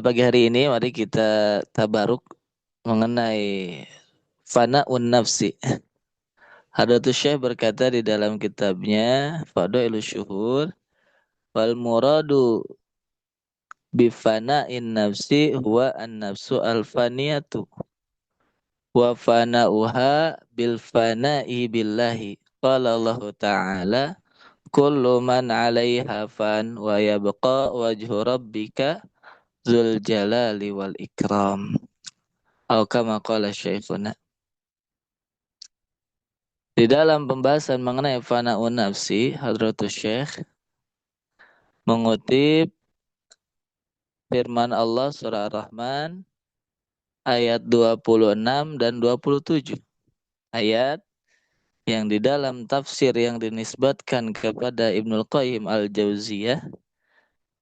pagi hari ini mari kita tabaruk mengenai fana'un nafsi. Hadratus Syekh berkata di dalam kitabnya Fadailus Syuhur, wal muradu bifana'in nafsi huwa an-nafsu al-faniyatu wa fana'uha bil fana'i billahi. Qala Allah Ta'ala, kullu man 'alaiha fan wa yabqa wajhu rabbika dzul jalali wal ikram. Atau kama qala Syekhuna. Di dalam pembahasan mengenai fana'un nafsi, Hadratus Syekh mengutip firman Allah surah Ar-Rahman ayat 26 dan 27. Ayat yang di dalam tafsir yang dinisbatkan kepada Ibnul Qayyim Al-Jauziyah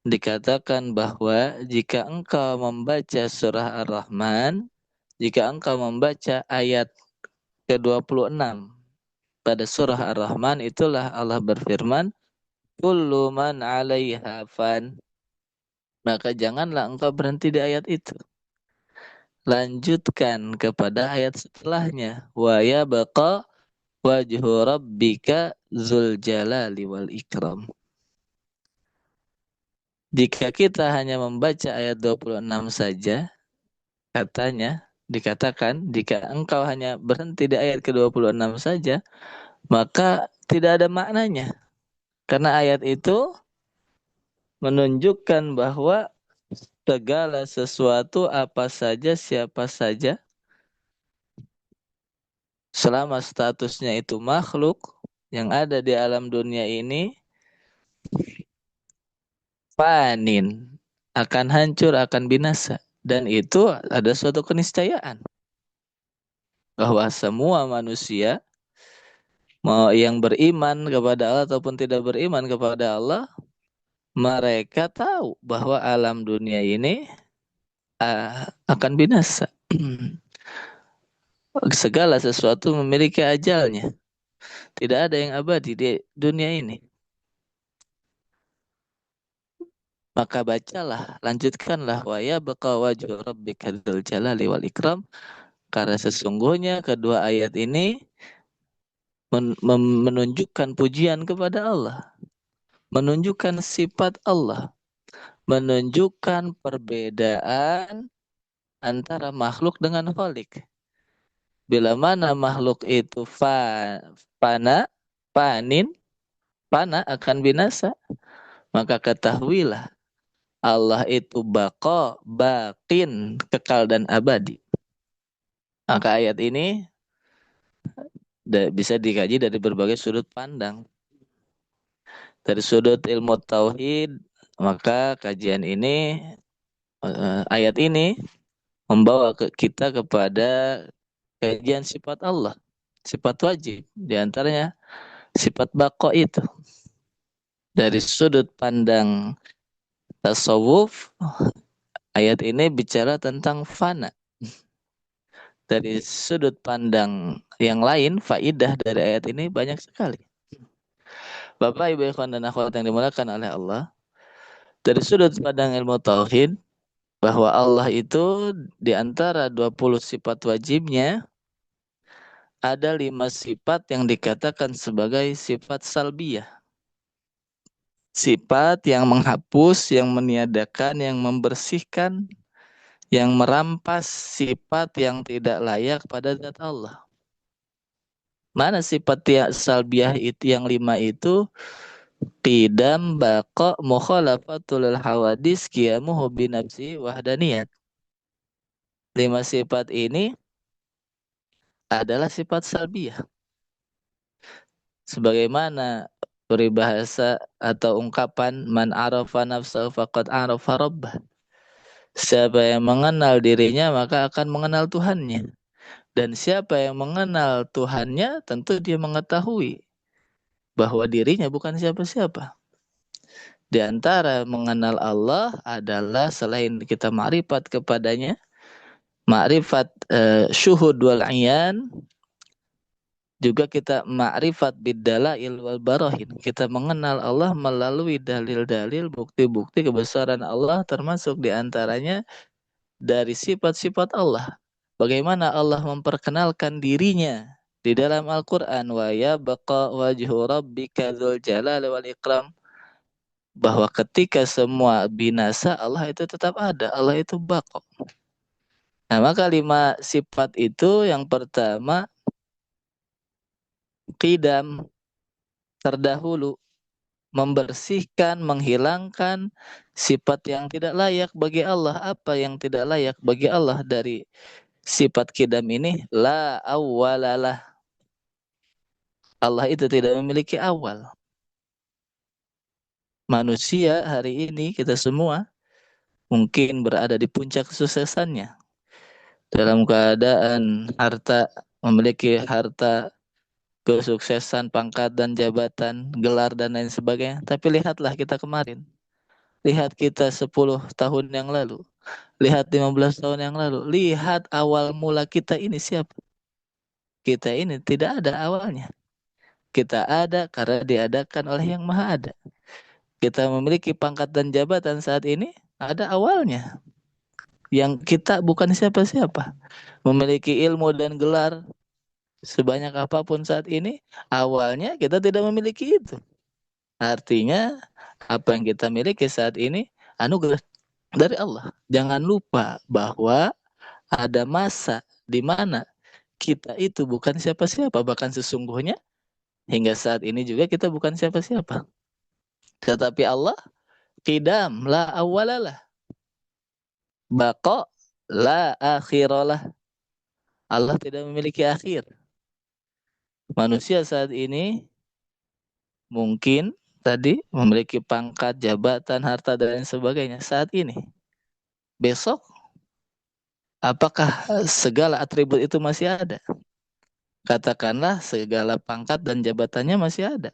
dikatakan bahwa jika engkau membaca surah Ar-Rahman, jika engkau membaca ayat ke-26 pada surah Ar-Rahman, itulah Allah berfirman, kullu man 'alaiha fan. Maka janganlah engkau berhenti di ayat itu. Lanjutkan kepada ayat setelahnya. Wa yabqa wajhu rabbika dzul jalali wal ikram. Jika kita hanya membaca ayat 26 saja, dikatakan jika engkau hanya berhenti di ayat ke-26 saja, maka tidak ada maknanya. Karena ayat itu menunjukkan bahwa segala sesuatu apa saja siapa saja selama statusnya itu makhluk yang ada di alam dunia ini panin, akan hancur, akan binasa, dan itu ada suatu keniscayaan bahwa semua manusia mau yang beriman kepada Allah ataupun tidak beriman kepada Allah, mereka tahu bahwa alam dunia ini akan binasa. Segala sesuatu memiliki ajalnya. Tidak ada yang abadi di dunia ini. Maka bacalah, lanjutkanlah wa yabqa wajhu rabbika dzul jalali wal ikram, karena sesungguhnya kedua ayat ini menunjukkan pujian kepada Allah, menunjukkan sifat Allah, menunjukkan perbedaan antara makhluk dengan khalik. Bila mana makhluk itu fana, fana akan binasa, maka ketahuilah Allah itu bakin, kekal dan abadi. Maka ayat ini bisa dikaji dari berbagai sudut pandang. Dari sudut ilmu tauhid, maka kajian ini, ayat ini membawa kita kepada kajian sifat Allah, sifat wajib, diantaranya sifat baqo itu. Dari sudut pandang tasawuf, ayat ini bicara tentang fana. Dari sudut pandang yang lain, faidah dari ayat ini banyak sekali. Bapak, Ibu, ikhwan dan akhwat yang dimuliakan oleh Allah, dari sudut pandang ilmu tauhid, bahwa Allah itu di antara 20 sifat wajibnya, ada 5 sifat yang dikatakan sebagai sifat salbiyah. Sifat yang menghapus, yang meniadakan, yang membersihkan, yang merampas sifat yang tidak layak pada zat Allah. Mana sifat salbiyah itu yang 5 itu? Qidam, baqa, mukhalafatul hawadis, qiyamuhu binafsi, wahdaniyat. 5 sifat ini adalah sifat salbiyah. Sebagaimana peribahasa atau ungkapan man arafa nafsahu faqad arafa rabbah. Siapa yang mengenal dirinya maka akan mengenal Tuhannya. Dan siapa yang mengenal Tuhannya tentu dia mengetahui bahwa dirinya bukan siapa-siapa. Di antara mengenal Allah adalah selain kita ma'rifat kepadanya, ma'rifat syuhud wal ayan, Juga kita ma'rifat bid-dalail wal barahin. Kita mengenal Allah melalui dalil-dalil, bukti-bukti kebesaran Allah, termasuk diantaranya dari sifat-sifat Allah. Bagaimana Allah memperkenalkan dirinya di dalam Al-Quran. Wa yabqa wajhu rabbika dzul jalali wal ikram. Bahwa ketika semua binasa, Allah itu tetap ada. Allah itu baqa. Nah, maka 5 sifat itu yang pertama, qidam, terdahulu, membersihkan, menghilangkan sifat yang tidak layak bagi Allah. Apa yang tidak layak bagi Allah dari sifat qidam ini? La awwalalah. Allah itu tidak memiliki awal. Manusia hari ini, kita semua mungkin berada di puncak kesuksesannya, dalam keadaan harta, memiliki harta, kesuksesan, pangkat dan jabatan, gelar dan lain sebagainya. Tapi lihatlah kita kemarin. Lihat kita 10 tahun yang lalu. Lihat 15 tahun yang lalu. Lihat awal mula kita ini siapa. Kita ini tidak ada awalnya. Kita ada karena diadakan oleh Yang Maha Ada. Kita memiliki pangkat dan jabatan saat ini, ada awalnya. Yang kita bukan siapa-siapa. Memiliki ilmu dan gelar sebanyak apapun saat ini, awalnya kita tidak memiliki itu. Artinya, apa yang kita miliki saat ini, anugerah dari Allah. Jangan lupa bahwa ada masa di mana kita itu bukan siapa-siapa. Bahkan sesungguhnya, hingga saat ini juga kita bukan siapa-siapa. Tetapi Allah, qidam, la awalalah. Baqa, la akhiralah. Allah tidak memiliki akhir. Manusia saat ini mungkin tadi memiliki pangkat, jabatan, harta, dan lain sebagainya. Saat ini. Besok, apakah segala atribut itu masih ada? Katakanlah segala pangkat dan jabatannya masih ada.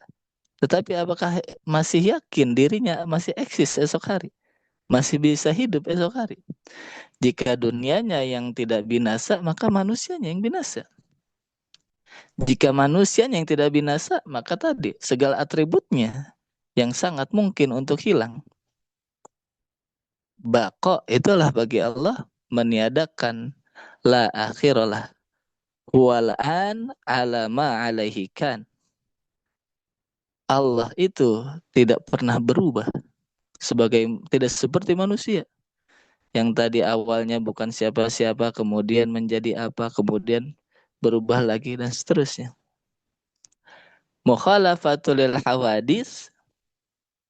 Tetapi apakah masih yakin dirinya masih eksis esok hari? Masih bisa hidup esok hari? Jika dunianya yang tidak binasa, maka manusianya yang binasa. Jika manusianya yang tidak binasa, maka tadi segala atributnya yang sangat mungkin untuk hilang. Bako itulah bagi Allah meniadakan la akhiralah. Wal'an ala ma alaihi kan. Allah itu tidak pernah berubah, tidak seperti manusia yang tadi awalnya bukan siapa-siapa, kemudian menjadi apa, kemudian berubah lagi dan seterusnya. Mukhalafatul hawadis.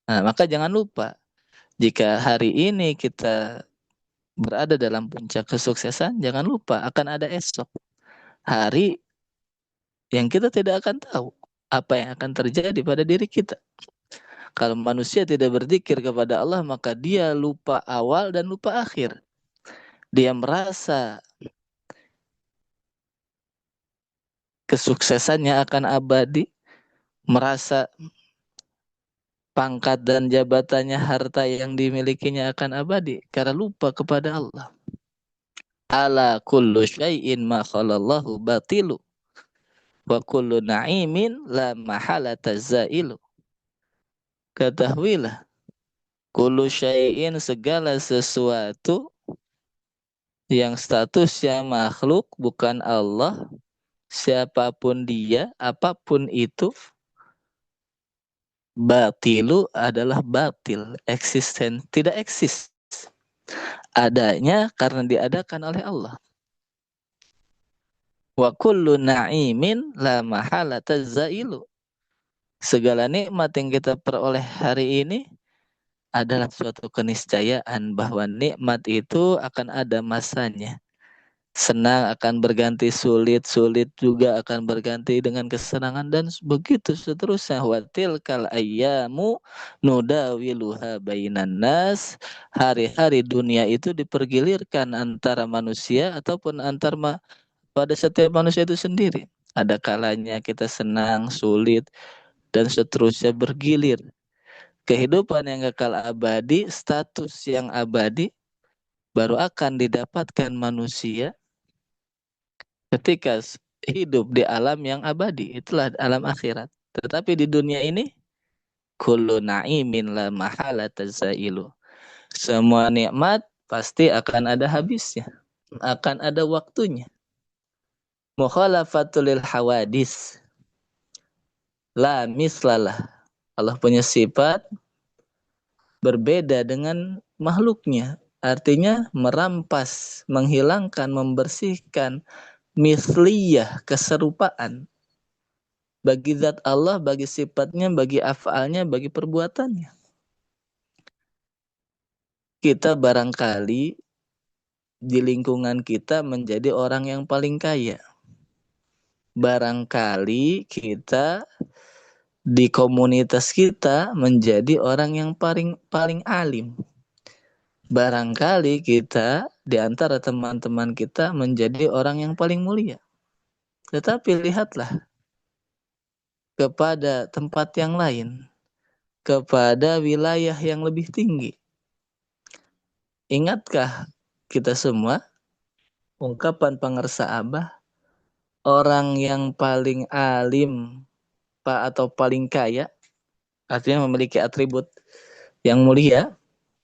Nah, maka jangan lupa, jika hari ini kita berada dalam puncak kesuksesan, jangan lupa akan ada esok hari yang kita tidak akan tahu apa yang akan terjadi pada diri kita. Kalau manusia tidak berzikir kepada Allah, maka dia lupa awal dan lupa akhir. Dia merasa kesuksesannya akan abadi, merasa pangkat dan jabatannya, harta yang dimilikinya akan abadi, karena lupa kepada Allah. Ala kullu syai'in ma khalallahu batilu wa kullu na'imin la mahalata zailu. Ketahuilah, kullu syai'in, segala sesuatu yang statusnya makhluk bukan Allah, siapapun dia, apapun itu, batilu adalah batil, eksisten, tidak eksis. Adanya karena diadakan oleh Allah. Wa kullu na'imin la mahalata zailu. Segala nikmat yang kita peroleh hari ini adalah suatu keniscayaan bahwa nikmat itu akan ada masanya. Senang akan berganti sulit, sulit juga akan berganti dengan kesenangan, dan begitu seterusnya. Wa tilkal ayyamu nudawiluha bainan nas. Hari-hari dunia itu dipergilirkan antara manusia ataupun pada setiap manusia itu sendiri. Ada kalanya kita senang, sulit, dan seterusnya bergilir. Kehidupan yang kekal abadi, status yang abadi, baru akan didapatkan manusia ketika hidup di alam yang abadi, itulah alam akhirat. Tetapi di dunia ini kullu na'imin la mahala tazailu. Semua nikmat pasti akan ada habisnya, akan ada waktunya. Mukhalafatul lil hawadis la mislalah. Allah punya sifat berbeda dengan makhluknya. Artinya merampas, menghilangkan, membersihkan misliyah, keserupaan bagi zat Allah, bagi sifatnya, bagi afalnya, bagi perbuatannya. Kita barangkali di lingkungan kita menjadi orang yang paling kaya. Barangkali kita di komunitas kita menjadi orang yang paling paling alim. Barangkali kita di antara teman-teman kita menjadi orang yang paling mulia. Tetapi lihatlah kepada tempat yang lain, kepada wilayah yang lebih tinggi. Ingatkah kita semua ungkapan pengersa Abah, orang yang paling alim Pak atau paling kaya, artinya memiliki atribut yang mulia,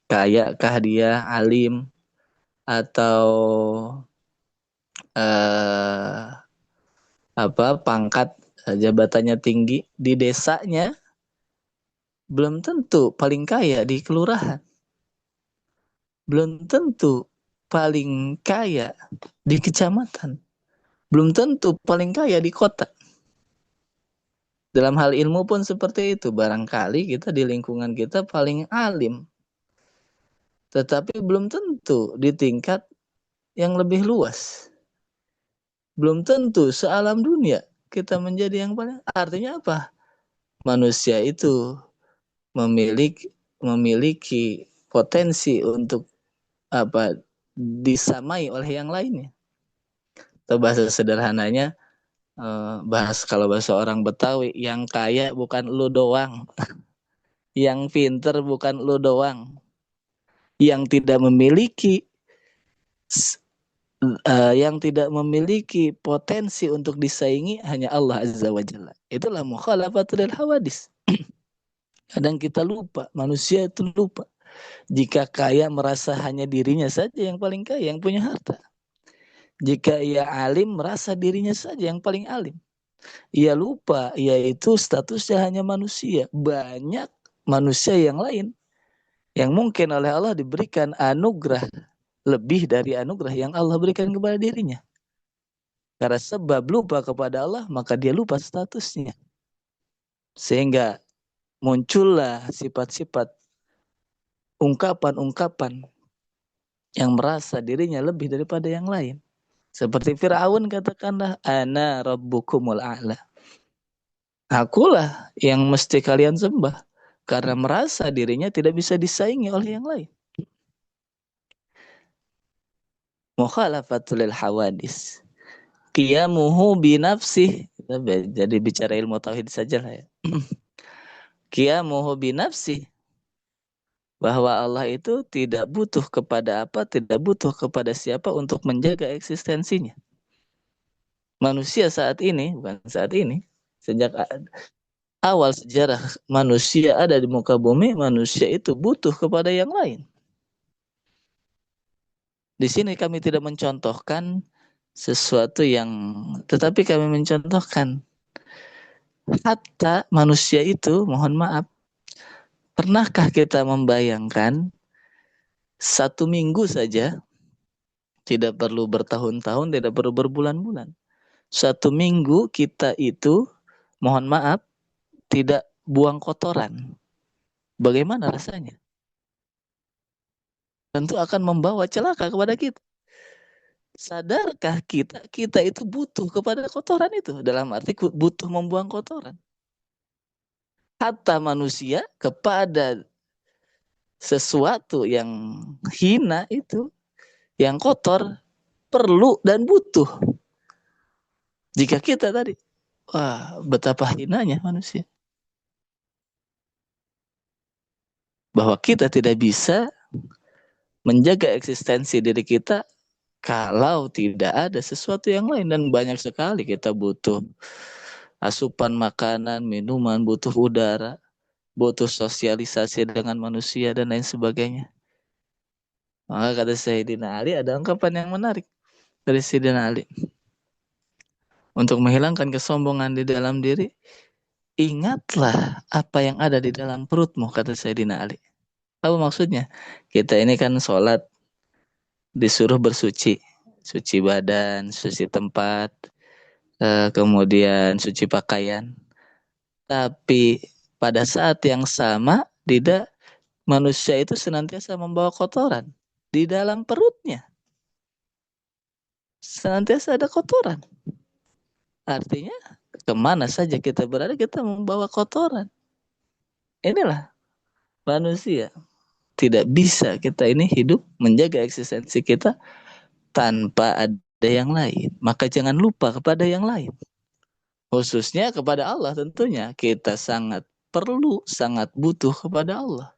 kayakah dia, alim, atau eh, pangkat jabatannya tinggi di desanya, belum tentu paling kaya di kelurahan, belum tentu paling kaya di kecamatan, belum tentu paling kaya di kota. Dalam hal ilmu pun seperti itu. Barangkali kita di lingkungan kita paling alim, tetapi belum tentu di tingkat yang lebih luas. Belum tentu sealam dunia kita menjadi yang paling. Artinya apa? Manusia itu memiliki potensi untuk disamai oleh yang lainnya. Atau bahasa sederhananya, kalau bahasa orang Betawi, yang kaya bukan lu doang, yang pinter bukan lu doang, yang tidak memiliki potensi untuk disaingi hanya Allah Azza wa Jalla. Itulah mukhalafatul hawadis. Kadang kita lupa, manusia itu lupa. Jika kaya merasa hanya dirinya saja yang paling kaya, yang punya harta. Jika ia alim, merasa dirinya saja yang paling alim. Ia lupa, yaitu statusnya hanya manusia. Banyak manusia yang lain yang mungkin oleh Allah diberikan anugerah lebih dari anugerah yang Allah berikan kepada dirinya. Karena sebab lupa kepada Allah, maka dia lupa statusnya. Sehingga muncullah sifat-sifat ungkapan-ungkapan yang merasa dirinya lebih daripada yang lain. Seperti Fir'aun katakanlah, ana rabbukumul a'la. Akulah yang mesti kalian sembah. Karena merasa dirinya tidak bisa disaingi oleh yang lain. Mukhalafatul hawadis. Qiyamuhu binafsih. Jadi bicara ilmu tauhid saja lah ya. Qiyamuhu binafsih. Bahwa Allah itu tidak butuh kepada apa, tidak butuh kepada siapa untuk menjaga eksistensinya. Manusia saat ini, bukan saat ini, sejak awal sejarah manusia ada di muka bumi, manusia itu butuh kepada yang lain. Di sini kami tidak mencontohkan sesuatu yang, tetapi kami mencontohkan hatta manusia itu, mohon maaf, pernahkah kita membayangkan satu minggu saja, tidak perlu bertahun-tahun, tidak perlu berbulan-bulan. Satu minggu kita itu, mohon maaf, tidak buang kotoran. Bagaimana rasanya? Tentu akan membawa celaka kepada kita. Sadarkah kita itu butuh kepada kotoran itu? Dalam arti butuh membuang kotoran. Hatta manusia kepada sesuatu yang hina itu, yang kotor, perlu dan butuh. Jika kita tadi, wah betapa hinanya manusia. Bahwa kita tidak bisa menjaga eksistensi diri kita Kalau tidak ada sesuatu yang lain, dan banyak sekali kita butuh asupan makanan, minuman, butuh udara, butuh sosialisasi dengan manusia dan lain sebagainya. Maka kata Sayyidina Ali, ada ungkapan yang menarik dari Sayyidina Ali. Untuk menghilangkan kesombongan di dalam diri, ingatlah apa yang ada di dalam perutmu, kata Sayyidina Ali. Apa maksudnya? Kita ini kan sholat disuruh bersuci, suci badan, suci tempat, kemudian suci pakaian. Tapi pada saat yang sama, tidak, manusia itu senantiasa membawa kotoran di dalam perutnya. Senantiasa ada kotoran. Artinya kemana saja kita berada, kita membawa kotoran. Inilah manusia. Tidak bisa kita ini hidup menjaga eksistensi kita tanpa ada yang lain. Maka jangan lupa kepada yang lain. Khususnya kepada Allah tentunya. Kita sangat perlu, sangat butuh kepada Allah.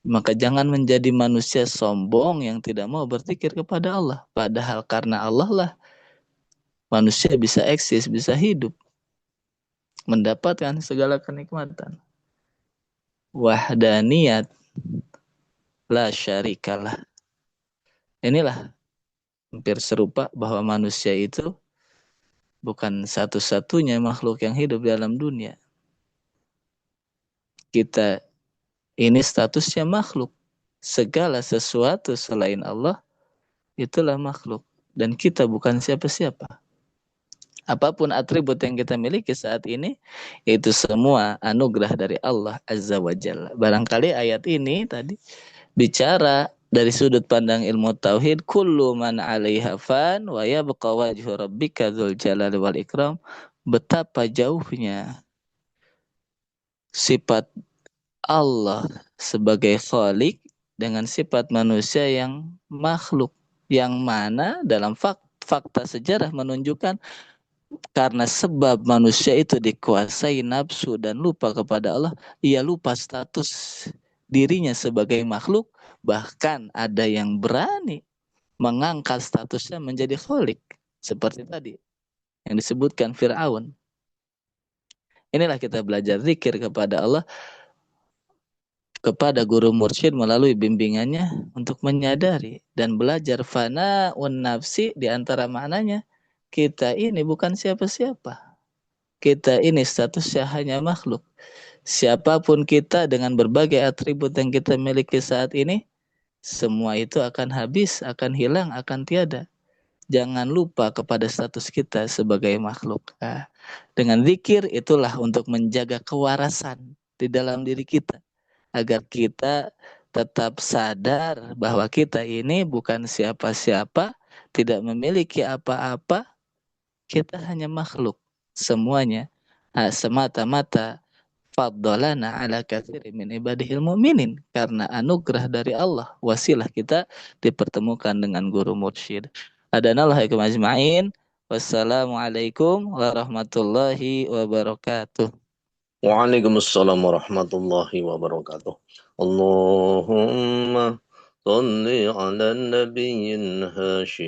Maka jangan menjadi manusia sombong yang tidak mau berpikir kepada Allah. Padahal karena Allah lah manusia bisa eksis, bisa hidup. Mendapatkan segala kenikmatan. Wahdaniyat la syarikalah. Inilah hampir serupa bahwa manusia itu bukan satu-satunya makhluk yang hidup dalam dunia. Kita ini statusnya makhluk. Segala sesuatu selain Allah itulah makhluk. Dan kita bukan siapa-siapa. Apapun atribut yang kita miliki saat ini, itu semua anugerah dari Allah Azza wa Jalla. Barangkali ayat ini tadi bicara dari sudut pandang ilmu tauhid, kullu man 'alaiha fan wa yabqa wajhu rabbika dzul jalali wal ikram. Betapa jauhnya sifat Allah sebagai khalik dengan sifat manusia yang makhluk, yang mana dalam fakta sejarah menunjukkan karena sebab manusia itu dikuasai nafsu dan lupa kepada Allah, ia lupa status dirinya sebagai makhluk, bahkan ada yang berani mengangkat statusnya menjadi khalik, seperti tadi yang disebutkan Fir'aun. Inilah kita belajar zikir kepada Allah, kepada guru mursyid melalui bimbingannya untuk menyadari dan belajar fana'un nafsi. Di antara maknanya, kita ini bukan siapa-siapa. Kita ini statusnya hanya makhluk. Siapapun kita dengan berbagai atribut yang kita miliki saat ini, semua itu akan habis, akan hilang, akan tiada. Jangan lupa kepada status kita sebagai makhluk. Nah, dengan zikir itulah untuk menjaga kewarasan di dalam diri kita. Agar kita tetap sadar bahwa kita ini bukan siapa-siapa, tidak memiliki apa-apa, kita hanya makhluk. Semuanya semata-mata faddalana ala katsirin min ibadihil mu'minin, karena anugerah dari Allah, wasilah kita dipertemukan dengan guru mursyid. Adanallahu ikum ajma'in. Wassalamualaikum warahmatullahi wabarakatuh. Waalaikumsalam warahmatullahi wabarakatuh. Allahumma salli ala nabiyyin hashim.